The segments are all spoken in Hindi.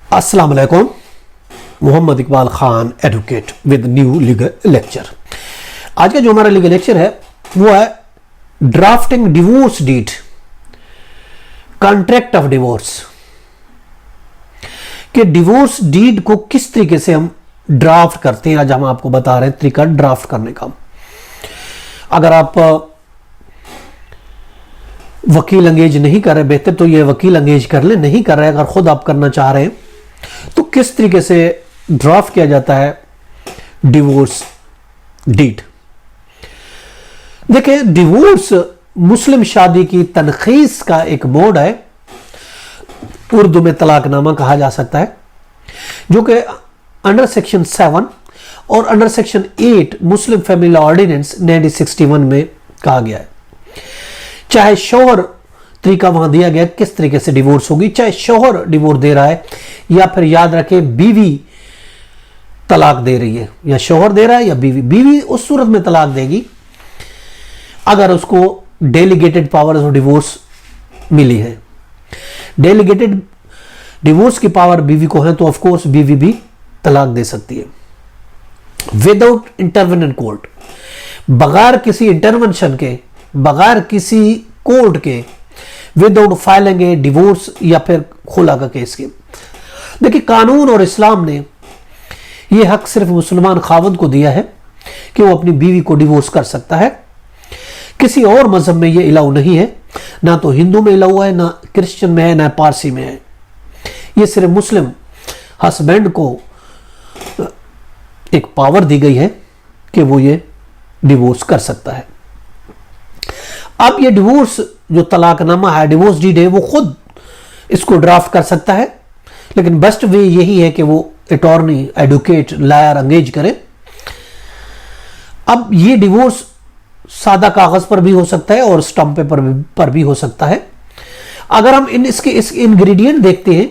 अस्सलाम वालेकुम। Mohammad Iqbal Khan advocate with new legal lecture. आज का जो हमारा लीगल लेक्चर है वो है drafting divorce deed, contract of divorce. कि डिवोर्स डीड को किस तरीके से हम ड्राफ्ट करते हैं, आज हम आपको बता रहे हैं तरीका ड्राफ्ट करने का। अगर आप वकील अंगेज नहीं कर रहे, बेहतर तो ये वकील अंगेज कर ले। नहीं कर रहे, अगर खुद आप करना चाह रहे हैं तो किस तरीके से ड्राफ्ट किया जाता है डिवोर्स डीड। देखिए, डिवोर्स मुस्लिम शादी की तनखीस का एक मोड है, उर्दू में तलाकनामा कहा जा सकता है, जो कि अंडर सेक्शन 7 और under section 8 Muslim family law ordinance 1961 में कहा गया है। चाहे शौहर तरीका वहां दिया गया किस तरीके से डिवोर्स होगी, चाहे शौहर डिवोर्स दे रहा है या फिर याद रखें बीवी तलाक दे रही है, या शौहर दे रहा है या बीवी उस सूरत में तलाक देगी अगर उसको डेलीगेटेड पावर्स ऑफ डिवोर्स मिली है। डेलीगेटेड डिवोर्स की पावर बीवी को है तो ऑफ कोर्स बीवी भी तलाक दे सकती है विदाउट इंटरवेंशन कोर्ट, बगैर किसी इंटरवेंशन के, बगैर किसी कोर्ट के, विदाउट फाइलिंग ए डिवोर्स या फिर खुला का केस के। देखिए, कानून और इस्लाम ने यह हक सिर्फ मुसलमान खावंद को दिया है कि वो अपनी बीवी को डिवोर्स कर सकता है। किसी और मजहब में यह इलाउ नहीं है, ना तो हिंदू में इलाउ है, ना क्रिश्चियन में है, ना पारसी में है। यह सिर्फ मुस्लिम हस्बैंड को एक पावर दी गई है कि वो ये डिवोर्स कर सकता है। अब ये डिवोर्स जो तलाकनामा है, डिवोर्स डीड है, वो खुद इसको ड्राफ्ट कर सकता है, लेकिन बेस्ट वे यही है कि वो अटॉर्नी, एडवोकेट, लॉयर अंगेज करे। अब ये डिवोर्स सादा कागज पर भी हो सकता है और स्टंप पेपर पर भी हो सकता है। अगर हम इसके इंग्रेडिएंट देखते हैं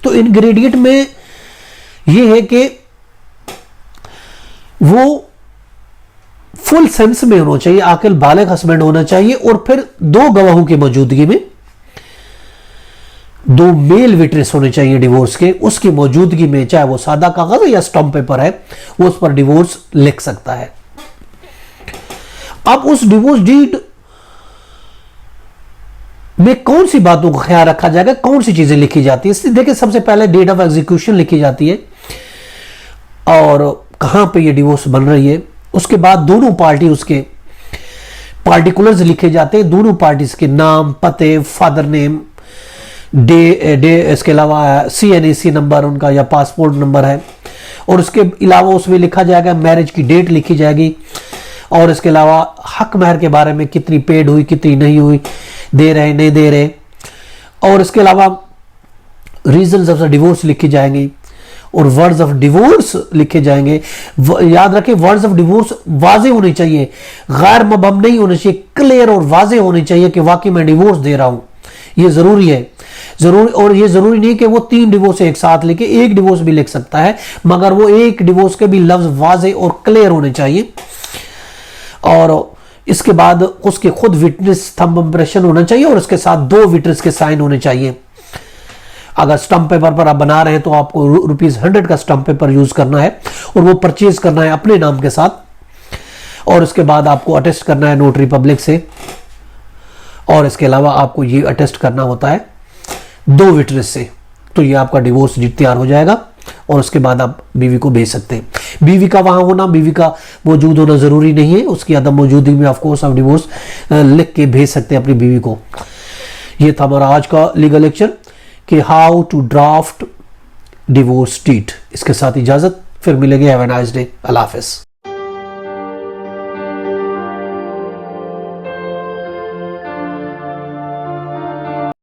तो इंग्रेडिएंट में यह है कि वो फुल सेंस में होना चाहिए, आकिल बालिग हस्बैंड होना चाहिए, और फिर दो गवाहों की मौजूदगी में, दो मेल विटनेस होने चाहिए डिवोर्स के, उसकी मौजूदगी में, चाहे वो सादा कागज या स्टंप पेपर है, वो उस पर डिवोर्स लिख सकता है। अब उस डिवोर्स डीड में कौन सी बातों का ख्याल रखा जाएगा, कौन सी चीजें लिखी जाती है, इसलिए देखिए, सबसे पहले डेट ऑफ एग्जीक्यूशन लिखी जाती है और कहां पे ये डिवोर्स बन रही है। उसके बाद दोनों पार्टी उसके पार्टिकुलर्स लिखे जाते हैं, दोनों पार्टीज के नाम, पते, फादर नेम, डे, इसके अलावा CNAC नंबर उनका या पासपोर्ट नंबर है, और उसके अलावा उसमें लिखा जाएगा मैरिज की डेट लिखी जाएगी, और इसके अलावा हक महर के बारे में कितनी पेड हुई, कितनी नहीं हुई, दे रहे नहीं दे रहे, और इसके अलावा रीजंस ऑफ द डिवोर्स लिखी जाएंगी और वर्ड्स ऑफ डिवोर्स लिखे जाएंगे। याद रखें, वर्ड्स ऑफ डिवोर्स वाजे होने चाहिए, गैर मबहम नहीं होने चाहिए, क्लियर और वाजे होने चाहिए कि वाकई मैं डिवोर्स दे रहा हूं। यह जरूरी है, जरूरी। और यह जरूरी नहीं कि वो 3 डिवोर्स एक साथ लिखे, एक डिवोर्स भी लिख सकता है, मगर वो एक डिवोर्स के भी लफ्ज वाजे और क्लियर होने चाहिए। और इसके बाद उसके खुद विटनेस थंब इंप्रेशन होना चाहिए और उसके साथ 2 विटनेस के साइन होने चाहिए। अगर स्टंप पेपर पर आप बना रहे हैं तो आपको ₹100 का स्टंप पेपर यूज करना है और वो परचेज करना है अपने नाम के साथ, और उसके बाद आपको अटेस्ट करना है नोटरी पब्लिक से, और इसके अलावा आपको ये अटेस्ट करना होता है 2 विटनेस से। तो ये आपका डिवोर्स डीड तैयार हो जाएगा और उसके बाद आप बीवी को भेज सकते हैं। बीवी का वहां होना, बीवी का मौजूद होना जरूरी नहीं है, उसकी अदम मौजूदगी में ऑफकोर्स आप डिवोर्स लिख के भेज सकते हैं अपनी बीवी को। ये था हमारा आज का लीगल लेक्चर कि how to draft divorce deed. इसके साथ इजाजत, फिर मिलेंगे। Have a nice day. अल्लाह हाफिज।